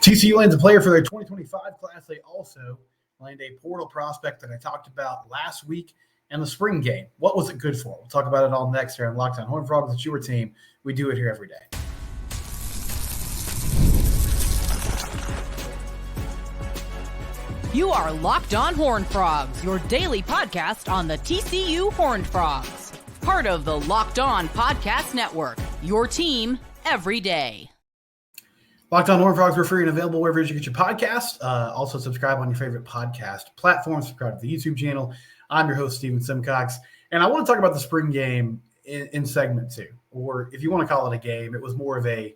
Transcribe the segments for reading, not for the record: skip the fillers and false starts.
TCU lands a player for their 2025 class. They also land a portal prospect that I talked about last week in the spring game. What was it good for? We'll talk about it all next here on Locked On Horned Frogs. It's your team. We do it here every day. You are Locked On Horned Frogs, your daily podcast on the TCU Horned Frogs. Part of the Locked On Podcast Network, your team every day. Locked On Horned Frogs, we're free and available wherever you get your podcast. Also, subscribe on your favorite podcast platform. Subscribe to the YouTube channel. I'm your host, Steven Simcox, and I want to talk about the spring game in segment 2, or if you want to call it a game, it was more of a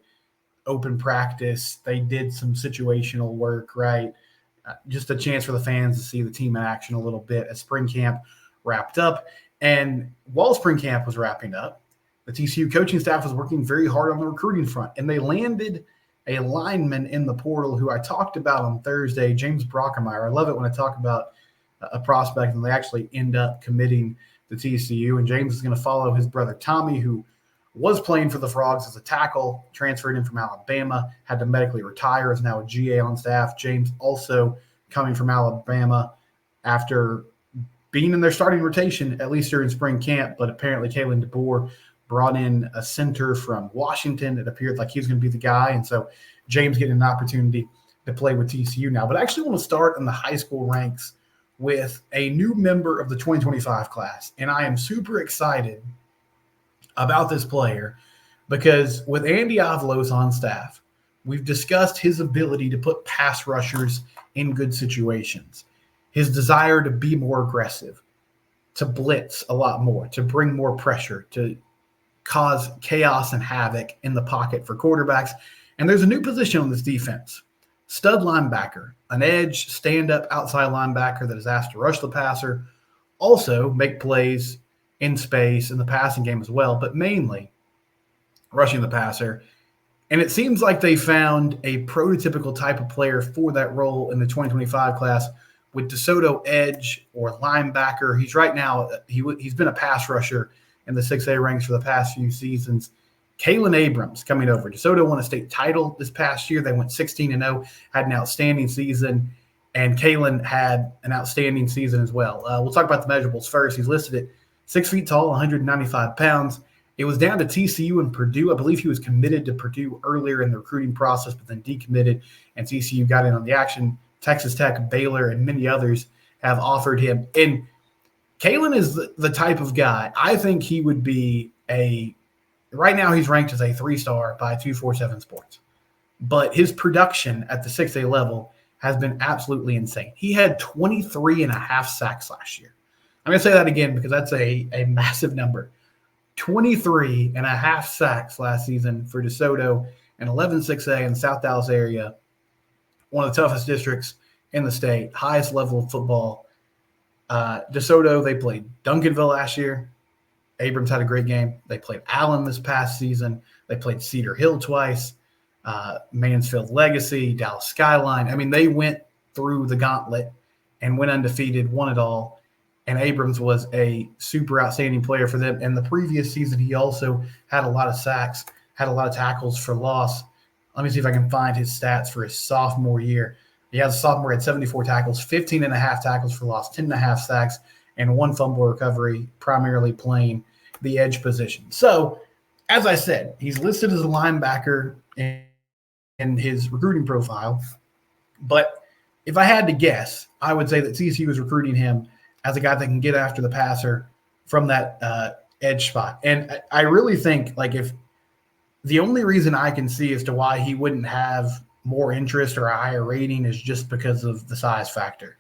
open practice. They did some situational work, right? Just a chance for the fans to see the team in action a little bit as spring camp wrapped up. And while spring camp was wrapping up, the TCU coaching staff was working very hard on the recruiting front, and they landed a lineman in the portal who I talked about on Thursday, James Brockermeyer. I love it when I talk about a prospect and they actually end up committing to TCU. And James is going to follow his brother Tommy, who was playing for the Frogs as a tackle, transferred in from Alabama, had to medically retire, is now a GA on staff. James also coming from Alabama after being in their starting rotation, at least during spring camp, but apparently Keylan Abrams brought in a center from Washington. It appeared like he was going to be the guy, and so James getting an opportunity to play with TCU now. But I actually want to start in the high school ranks with a new member of the 2025 class, and I am super excited about this player because with Andy Avalos on staff, we've discussed his ability to put pass rushers in good situations, his desire to be more aggressive, to blitz a lot more, to bring more pressure, to cause chaos and havoc in the pocket for quarterbacks. And there's a new position on this defense, stud linebacker, an edge, stand-up outside linebacker that is asked to rush the passer, also make plays in space in the passing game as well, but mainly rushing the passer. And it seems like they found a prototypical type of player for that role in the 2025 class with Desoto edge or linebacker. He's right now, he's been a pass rusher in the 6A ranks for the past few seasons. Keylan Abrams coming over. DeSoto won a state title this past year. They went 16-0, had an outstanding season, and Keylan had an outstanding season as well. We'll talk about the measurables first. He's listed at 6 feet tall, 195 pounds. It was down to TCU and Purdue. I believe he was committed to Purdue earlier in the recruiting process, but then decommitted, and TCU got in on the action. Texas Tech, Baylor, and many others have offered him. And Keylan is the type of guy, I think he would be right now he's ranked as a 3-star by 247 Sports. But his production at the 6A level has been absolutely insane. He had 23 and a half sacks last year. I'm going to say that again because that's a massive number. 23 and a half sacks last season for DeSoto and 11 6A in the South Dallas area, one of the toughest districts in the state, highest level of football. DeSoto, they played Duncanville last year. Abrams had a great game. They played Allen this past season. They played Cedar Hill twice, Mansfield Legacy, Dallas Skyline. I mean, they went through the gauntlet and went undefeated, won it all. And Abrams was a super outstanding player for them. And the previous season, he also had a lot of sacks, had a lot of tackles for loss. Let me see if I can find his stats for his sophomore year. He has a sophomore at 74 tackles, 15 and a half tackles for loss, 10 and a half sacks, and 1 fumble recovery, primarily playing the edge position. So, as I said, he's listed as a linebacker in his recruiting profile. But if I had to guess, I would say that TCU is recruiting him as a guy that can get after the passer from that edge spot. And I really think, like, if the only reason I can see as to why he wouldn't have more interest or a higher rating is just because of the size factor.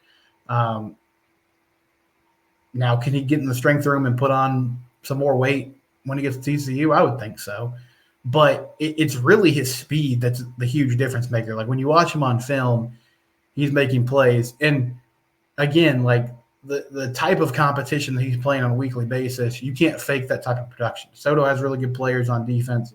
Now, can he get in the strength room and put on some more weight when he gets to TCU? I would think so. But it's really his speed that's the huge difference maker. Like, when you watch him on film, he's making plays. And, again, like, the type of competition that he's playing on a weekly basis, you can't fake that type of production. Soto has really good players on defense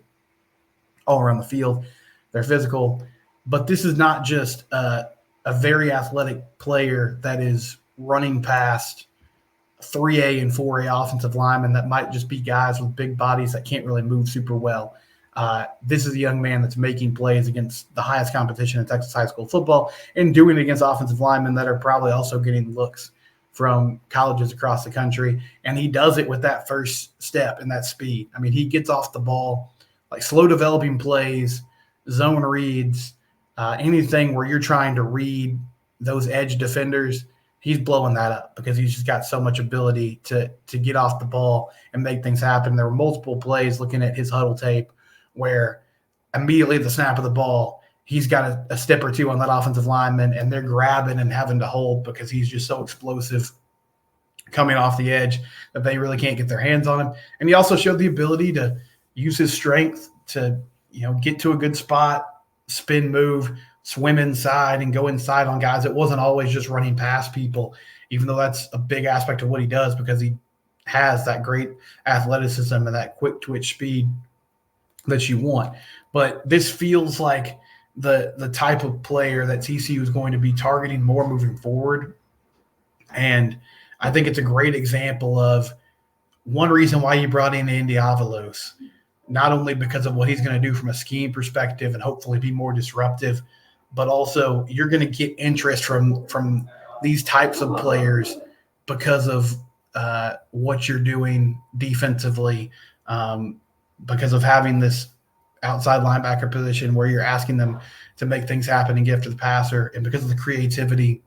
all around the field. They're physical. But this is not just a very athletic player that is running past 3A and 4A offensive linemen that might just be guys with big bodies that can't really move super well. This is a young man that's making plays against the highest competition in Texas high school football and doing it against offensive linemen that are probably also getting looks from colleges across the country. And he does it with that first step and that speed. I mean, he gets off the ball, like slow developing plays, zone reads, anything where you're trying to read those edge defenders, he's blowing that up because he's just got so much ability to get off the ball and make things happen. There were multiple plays looking at his huddle tape where immediately at the snap of the ball, he's got a step or two on that offensive lineman, and they're grabbing and having to hold because he's just so explosive coming off the edge that they really can't get their hands on him. And he also showed the ability to use his strength to, get to a good spot, spin move, swim inside and go inside on guys. It wasn't always just running past people, even though that's a big aspect of what he does because he has that great athleticism and that quick twitch speed that you want. But this feels like the type of player that TCU is going to be targeting more moving forward. And I think it's a great example of one reason why you brought in Andy Avalos, not only because of what he's going to do from a scheme perspective and hopefully be more disruptive, but also you're going to get interest from these types of players because of what you're doing defensively, because of having this outside linebacker position where you're asking them to make things happen and get after the passer, and because of the creativity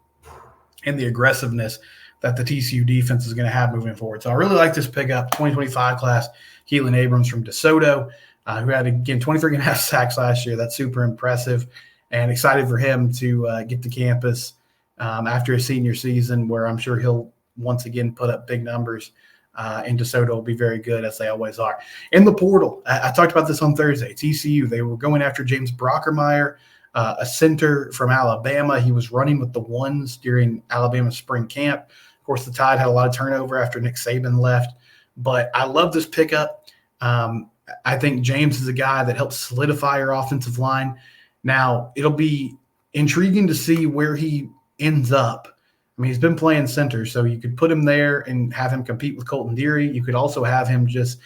and the aggressiveness that the TCU defense is going to have moving forward. So I really like this pickup, 2025 class, Keylan Abrams from Desoto, who had, again, 23.5 sacks last year. That's super impressive. And excited for him to get to campus after his senior season, where I'm sure he'll once again put up big numbers. And Desoto will be very good, as they always are. In the portal, I talked about this on Thursday. TCU, they were going after James Brockermeyer, a center from Alabama. He was running with the ones during Alabama's spring camp. Of course, the Tide had a lot of turnover after Nick Saban left. But I love this pickup. I think James is a guy that helps solidify your offensive line. Now, it'll be intriguing to see where he ends up. I mean, he's been playing center, so you could put him there and have him compete with Colton Deary. You could also have him just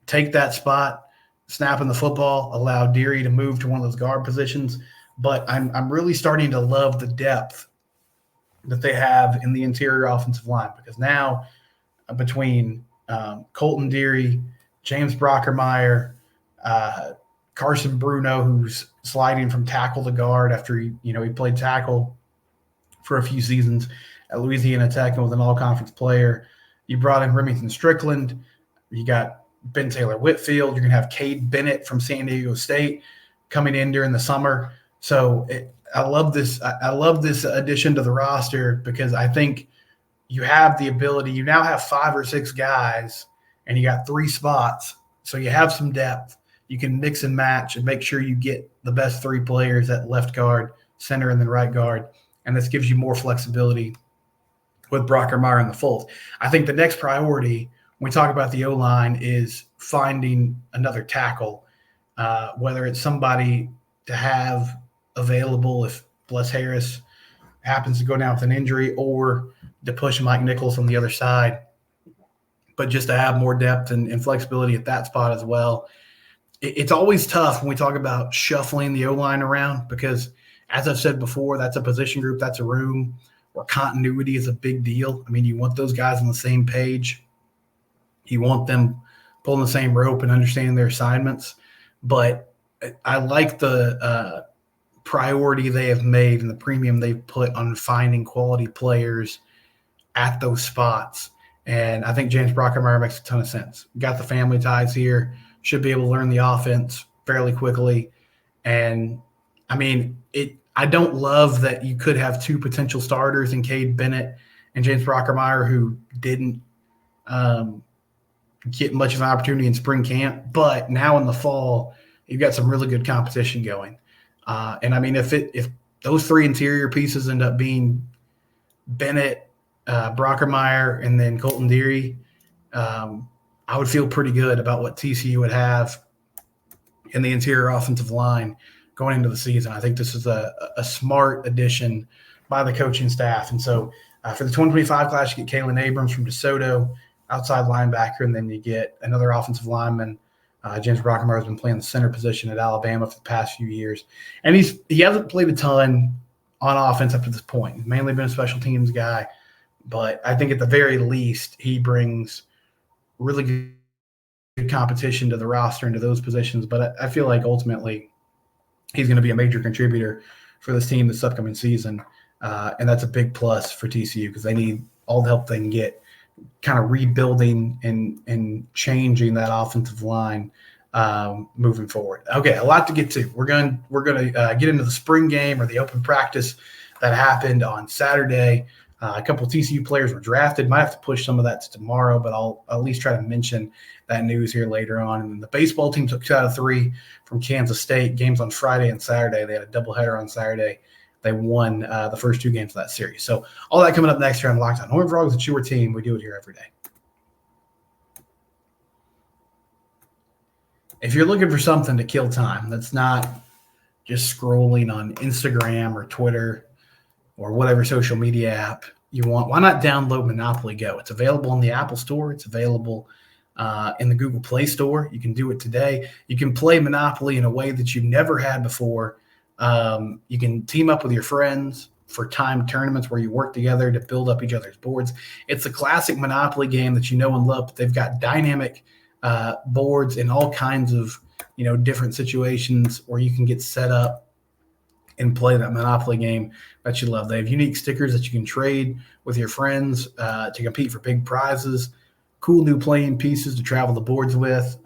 take that spot, snapping the football, allow Deary to move to one of those guard positions. But I'm really starting to love the depth that they have in the interior offensive line, because now between Colton Deary, James Brockermeyer, Carson Bruno, who's sliding from tackle to guard after he played tackle for a few seasons at Louisiana Tech and was an all-conference player. You brought in Remington Strickland. You got Ben Taylor Whitfield. You're going to have Cade Bennett from San Diego State coming in during the summer. So I love this. I love this addition to the roster because I think you have the ability. You now have 5 or 6 guys, and you got 3 spots. So you have some depth. You can mix and match and make sure you get the best 3 players at left guard, center, and then right guard. And this gives you more flexibility with Brockermeyer in the fold. I think the next priority when we talk about the O-line is finding another tackle, whether it's somebody to have available if Bless Harris happens to go down with an injury, or to push Mike Nichols on the other side. But just to have more depth and flexibility at that spot as well. It's always tough when we talk about shuffling the O-line around because, as I've said before, that's a position group, that's a room where continuity is a big deal. I mean, you want those guys on the same page. You want them pulling the same rope and understanding their assignments. But I like the priority they have made and the premium they've put on finding quality players at those spots. And I think James Brockermeyer makes a ton of sense. Got the family ties here, should be able to learn the offense fairly quickly. And, I mean, I don't love that you could have 2 potential starters in Cade Bennett and James Brockermeyer who didn't get much of an opportunity in spring camp. But now in the fall, you've got some really good competition going. And, I mean, if those 3 interior pieces end up being Bennett, Brockermeyer, and then Colton Deary, I would feel pretty good about what TCU would have in the interior offensive line going into the season. I think this is a smart addition by the coaching staff. And so for the 2025 class, you get Keylan Abrams from DeSoto, outside linebacker, and then you get another offensive lineman James Brockenmeyer has been playing the center position at Alabama for the past few years, and he hasn't played a ton on offense up to this point. He's mainly been a special teams guy, but I think at the very least he brings really good competition to the roster and to those positions. But I feel like ultimately he's going to be a major contributor for this team this upcoming season, and that's a big plus for TCU because they need all the help they can get, kind of rebuilding and changing that offensive line moving forward. Okay, a lot to get to. We're going to get into the spring game or the open practice that happened on Saturday. A couple of TCU players were drafted. Might have to push some of that to tomorrow, but I'll at least try to mention that news here later on. And then the baseball team took 2 out of 3 from Kansas State. Games on Friday and Saturday. They had a doubleheader on Saturday. They won the first 2 games of that series. So all that coming up next here on Locked On Horned Frogs. It's your team. We do it here every day. If you're looking for something to kill time that's not just scrolling on Instagram or Twitter or whatever social media app you want, why not download Monopoly Go? It's available in the Apple Store. It's available in the Google Play Store. You can do it today. You can play Monopoly in a way that you've never had before. You can team up with your friends for timed tournaments where you work together to build up each other's boards. It's a classic Monopoly game that you know and love, but they've got dynamic boards in all kinds of different situations where you can get set up and play that Monopoly game that you love. They have unique stickers that you can trade with your friends to compete for big prizes, cool new playing pieces to travel the boards with,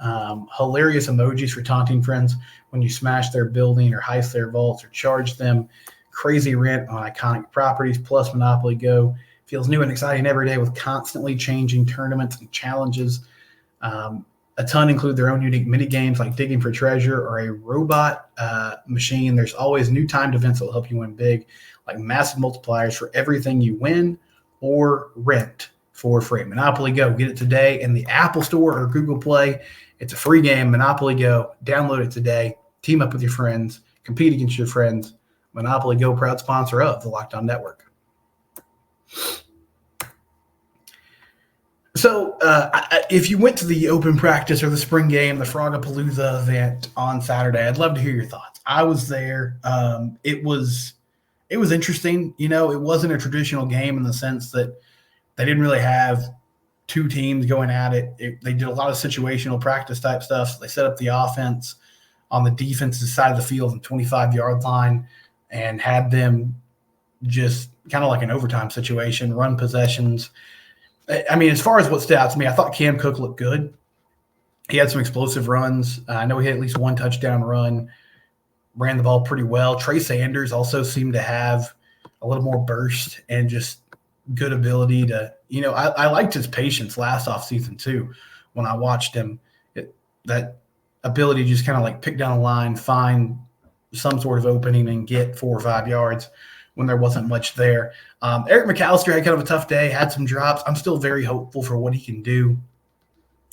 hilarious emojis for taunting friends when you smash their building or heist their vaults or charge them, crazy rent on iconic properties, plus Monopoly Go feels new and exciting every day with constantly changing tournaments and challenges. A ton include their own unique mini games like digging for treasure or a robot machine. There's always new timed events that will help you win big, like massive multipliers for everything you win or rent for free. Monopoly Go. Get it today in the Apple Store or Google Play. It's a free game. Monopoly Go. Download it today. Team up with your friends. Compete against your friends. Monopoly Go, proud sponsor of the Locked On Network. So if you went to the open practice or the spring game, the Frogapalooza event on Saturday, I'd love to hear your thoughts. I was there. It was interesting. It wasn't a traditional game in the sense that they didn't really have 2 teams going at it. They did a lot of situational practice type stuff. So they set up the offense on the defensive side of the field on the 25-yard line and had them just kind of like an overtime situation, run possessions. I mean, as far as what stood out to me, I thought Cam Cook looked good. He had some explosive runs. I know he had at least 1 touchdown run, ran the ball pretty well. Trey Sanders also seemed to have a little more burst and just good ability to, I liked his patience last offseason too. When I watched him, that ability to just kind of like pick down a line, find some sort of opening and get 4 or 5 yards when there wasn't much there. Eric McAllister had kind of a tough day, had some drops. I'm still very hopeful for what he can do.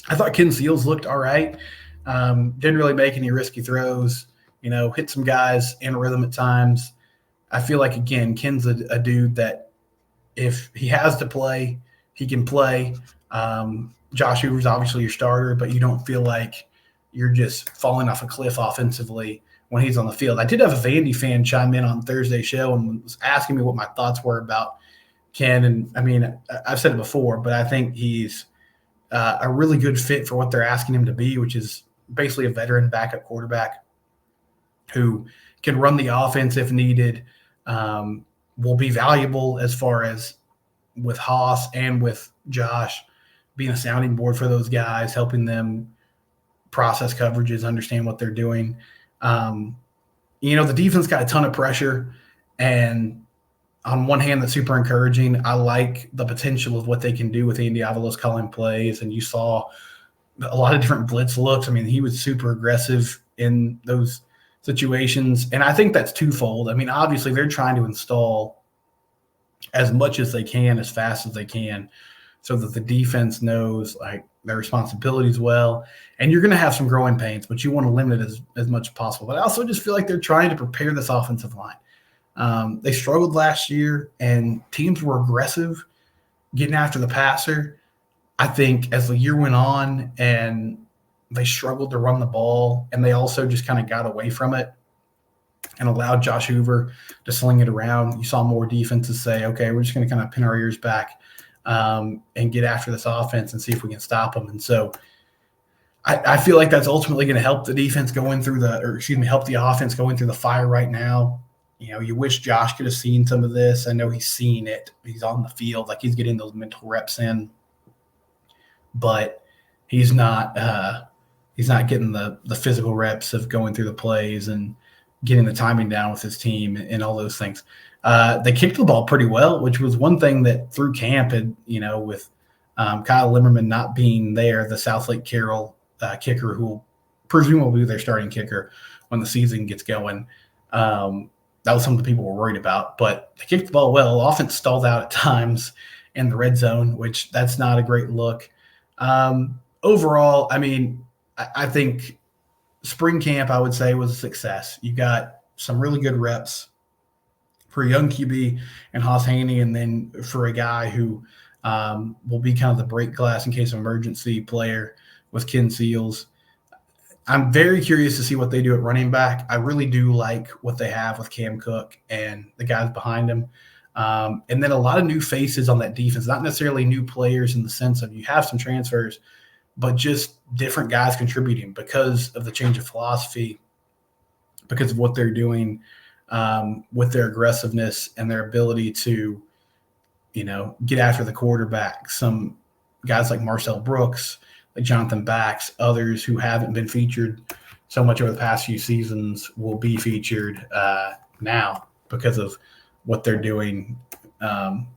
I thought Ken Seals looked all right. Didn't really make any risky throws, hit some guys in rhythm at times. I feel like, again, Ken's a dude that if he has to play, he can play. Josh Hoover's obviously your starter, but you don't feel like you're just falling off a cliff offensively when he's on the field. I did have a Vandy fan chime in on Thursday's show and was asking me what my thoughts were about Ken. And, I mean, I've said it before, but I think he's a really good fit for what they're asking him to be, which is basically a veteran backup quarterback who can run the offense if needed, will be valuable as far as with Haas and with Josh being a sounding board for those guys, helping them process coverages, understand what they're doing. The defense got a ton of pressure, and on one hand, that's super encouraging. I like the potential of what they can do with Andy Avalos calling plays, and you saw a lot of different blitz looks. I mean, he was super aggressive in those situations, and I think that's twofold. I mean, obviously, they're trying to install as much as they can, as fast as they can, so that the defense knows like their responsibilities well. And you're going to have some growing pains, but you want to limit it as much as possible. But I also just feel like they're trying to prepare this offensive line. They struggled last year, and teams were aggressive getting after the passer. I think as the year went on and they struggled to run the ball, and they also just kind of got away from it and allowed Josh Hoover to sling it around. You saw more defenses say, okay, we're just going to kind of pin our ears back and get after this offense and see if we can stop them. And so I feel like that's ultimately going to help the defense help the offense going through the fire right now. You know, you wish Josh could have seen some of this. I know he's seen it. He's on the field, like he's getting those mental reps in, but he's not getting the physical reps of going through the plays and getting the timing down with his team and all those things. They kicked the ball pretty well, which was one thing that through camp had, with Kyle Limmerman not being there, the South Lake Carroll kicker, who will presumably be their starting kicker when the season gets going. That was something people were worried about, but they kicked the ball well. Offense stalled out at times in the red zone, which that's not a great look. Overall, I mean, I think spring camp, I would say, was a success. You got some really good reps for a young QB and Haas Haney, and then for a guy who will be kind of the break glass in case of emergency player with Ken Seals. I'm very curious to see what they do at running back. I really do like what they have with Cam Cook and the guys behind him. And then a lot of new faces on that defense, not necessarily new players in the sense of you have some transfers, but just different guys contributing because of the change of philosophy, because of what they're doing with their aggressiveness and their ability to, get after the quarterback. Some guys like Marcel Brooks, like Jonathan Bax, others who haven't been featured so much over the past few seasons will be featured now because of what they're doing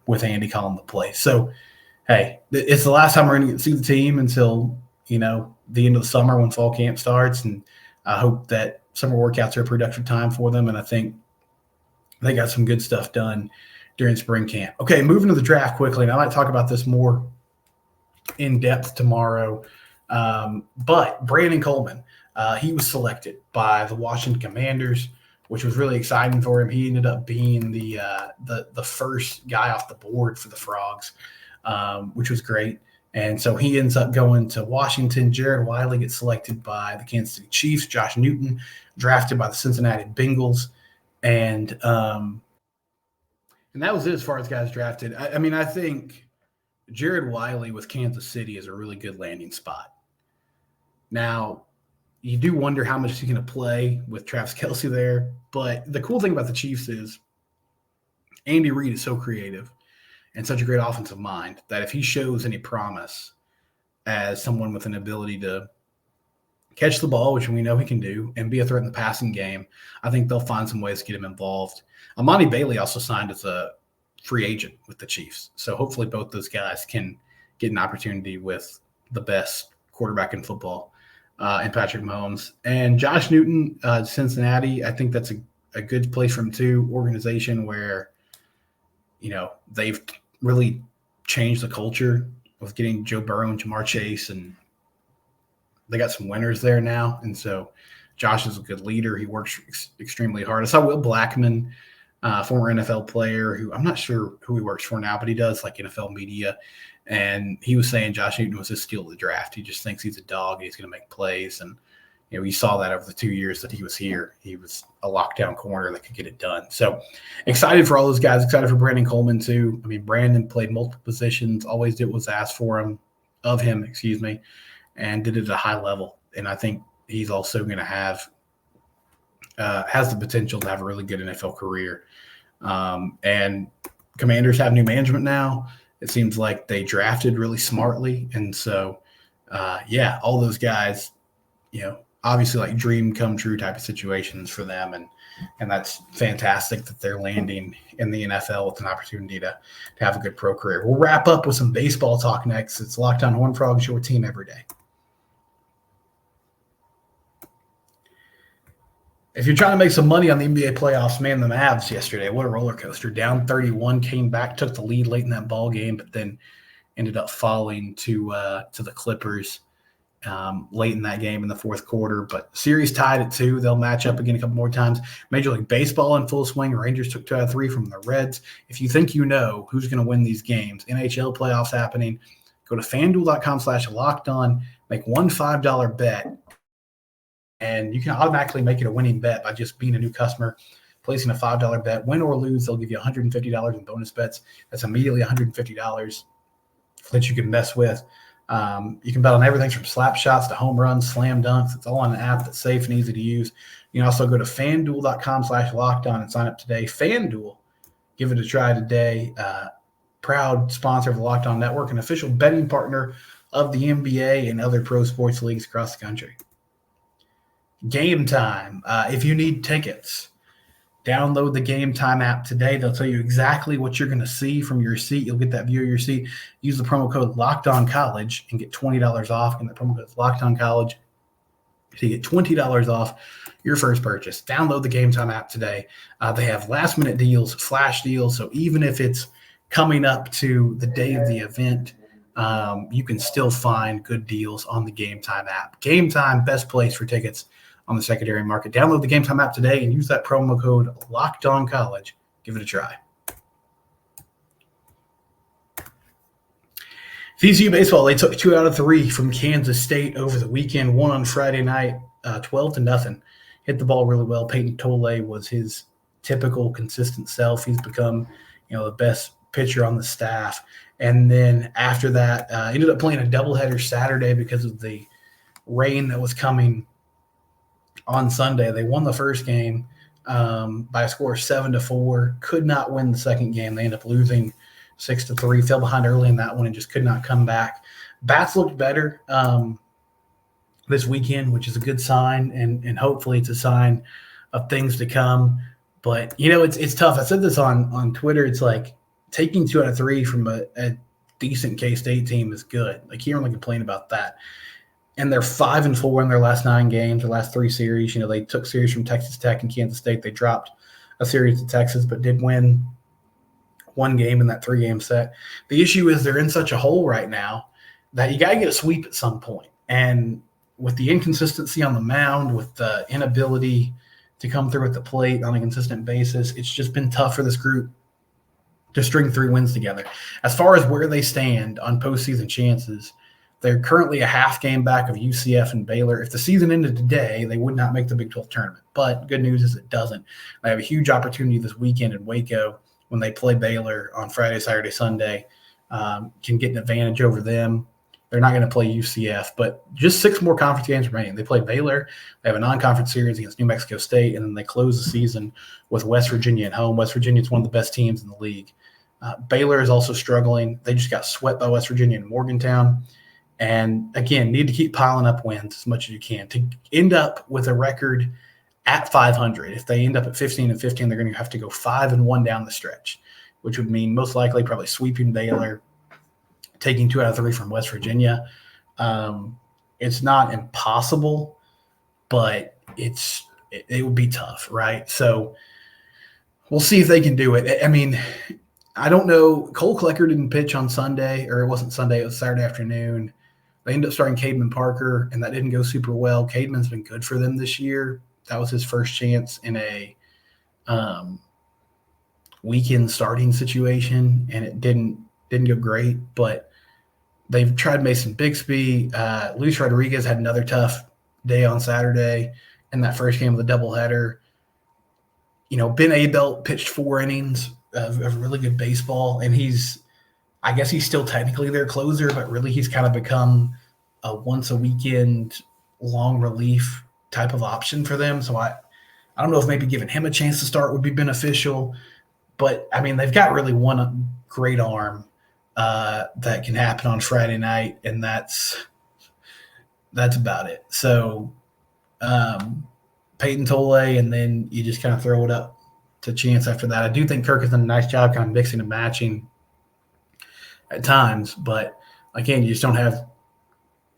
with Andy calling the play. So, hey, it's the last time we're going to see the team until, the end of the summer when fall camp starts. And I hope that summer workouts are a productive time for them. And I think they got some good stuff done during spring camp. Okay, moving to the draft quickly. And I might talk about this more in depth tomorrow. But Brandon Coleman, he was selected by the Washington Commanders, which was really exciting for him. He ended up being the first guy off the board for the Frogs, which was great. And so he ends up going to Washington. Jared Wiley gets selected by the Kansas City Chiefs. Josh Newton drafted by the Cincinnati Bengals. And that was it as far as guys drafted. I mean, I think Jared Wiley with Kansas City is a really good landing spot. Now, you do wonder how much he's going to play with Travis Kelce there. But the cool thing about the Chiefs is Andy Reid is so creative and such a great offensive mind that if he shows any promise as someone with an ability to catch the ball, which we know he can do, and be a threat in the passing game, I think they'll find some ways to get him involved. Amani Bailey also signed as a free agent with the Chiefs. So hopefully both those guys can get an opportunity with the best quarterback in football and Patrick Mahomes. And Josh Newton, Cincinnati, I think that's a good place for him too. Organization where, they've really changed the culture with getting Joe Burrow and Jamar Chase, and they got some winners there now. And so Josh is a good leader. He works extremely hard. I saw Will Blackman, former NFL player who I'm not sure who he works for now, but he does like NFL media. And he was saying Josh Newton was his steal of the draft. He just thinks he's a dog. He's going to make plays. And, we saw that over the 2 years that he was here. He was a lockdown corner that could get it done. So excited for all those guys. Excited for Brandon Coleman too. I mean, Brandon played multiple positions, always did what was asked of him, and did it at a high level. And I think he's also going to have has the potential to have a really good NFL career. And Commanders have new management now. It seems like they drafted really smartly. And so, all those guys, obviously like dream come true type of situations for them. And that's fantastic that they're landing in the NFL with an opportunity to have a good pro career. We'll wrap up with some baseball talk next. It's Locked On Horned Frogs, your team every day. If you're trying to make some money on the NBA playoffs, man, the Mavs yesterday, what a roller coaster. Down 31, came back, took the lead late in that ball game, but then ended up falling to the Clippers late in that game in the fourth quarter. But series tied at 2. They'll match up again a couple more times. Major League Baseball in full swing. Rangers took 2 out of 3 from the Reds. If you think you know who's going to win these games, NHL playoffs happening. Go Go to FanDuel.com/lockedon, make one $5 bet, and you can automatically make it a winning bet by just being a new customer, placing a $5 bet. Win or lose, they'll give you $150 in bonus bets. That's immediately $150 that you can mess with. You can bet on everything from slap shots to home runs, slam dunks. It's all on an app that's safe and easy to use. You can also go to FanDuel.com/lockedon and sign up today. FanDuel, give it a try today. Proud sponsor of the Locked On Network, an official betting partner of the NBA and other pro sports leagues across the country. Gametime. If you need tickets, download the Gametime app today. They'll tell you exactly what you're going to see from your seat. You'll get that view of your seat. Use the promo code LOCKEDONCollege and get $20 off. And the promo code is LOCKEDONCollege to get $20 off your first purchase. Download the Gametime app today. They have last-minute deals, flash deals. So even if it's coming up to the day of the event, you can still find good deals on the Gametime app. Gametime, best place for tickets on the secondary market. Download the Gametime app today and use that promo code LOCKEDONCollege. Give it a try. TCU baseball, they took 2 out of 3 from Kansas State over the weekend. Won on Friday night, 12-0. Hit the ball really well. Peyton Tolle was his typical consistent self. He's become, the best pitcher on the staff. And then after that, ended up playing a doubleheader Saturday because of the rain that was coming on Sunday. They won the first game by a score of 7-4. Could not win the second game. They ended up losing 6-3. Fell behind early in that one and just could not come back. Bats looked better this weekend, which is a good sign, and hopefully it's a sign of things to come. But it's tough. I said this on Twitter. It's like taking 2 out of 3 from a decent K-State team is good. Like, you can't really complain about that. And they're 5-4 in their last 9 games, their last 3 series. They took series from Texas Tech and Kansas State. They dropped a series to Texas, but did win 1 game in that 3-game set. The issue is they're in such a hole right now that you got to get a sweep at some point. And with the inconsistency on the mound, with the inability to come through at the plate on a consistent basis, it's just been tough for this group to string 3 wins together. As far as where they stand on postseason chances, they're currently a half game back of UCF and Baylor. If the season ended today, they would not make the Big 12 tournament. But good news is it doesn't. They have a huge opportunity this weekend in Waco when they play Baylor on Friday, Saturday, Sunday. Can get an advantage over them. They're not going to play UCF, but just 6 more conference games remaining. They play Baylor. They have a non-conference series against New Mexico State, and then they close the season with West Virginia at home. West Virginia is one of the best teams in the league. Baylor is also struggling. They just got swept by West Virginia and Morgantown. And, again, need to keep piling up wins as much as you can to end up with a record at 500. If they end up at 15-15, they're going to have to go 5-1 down the stretch, which would mean most likely probably sweeping Baylor, taking 2 out of 3 from West Virginia. It's not impossible, but it would be tough, right? So we'll see if they can do it. I mean, I don't know. Cole Klecker didn't pitch on Sunday, or it wasn't Sunday. It was Saturday afternoon. They ended up starting Cademan Parker, and that didn't go super well. Cademan's been good for them this year. That was his first chance in a weekend starting situation, and it didn't go great. But they've tried Mason Bixby. Luis Rodriguez had another tough day on Saturday in that first game of the doubleheader. Ben Abelt pitched 4 innings of really good baseball, and I guess he's still technically their closer, but really he's kind of become a once-a-weekend long relief type of option for them. So I don't know if maybe giving him a chance to start would be beneficial, but, I mean, they've got really one great arm that can happen on Friday night, and that's about it. So Peyton Tolle, and then you just kind of throw it up to chance after that. I do think Kirk has done a nice job kind of mixing and matching at times, but again, you just don't have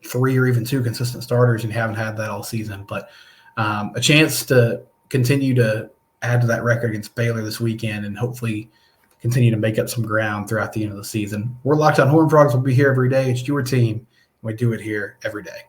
3 or even 2 consistent starters, and you haven't had that all season. But a chance to continue to add to that record against Baylor this weekend and hopefully continue to make up some ground throughout the end of the season. We're Locked On Horned Frogs. We'll be here every day. It's your team. We do it here every day.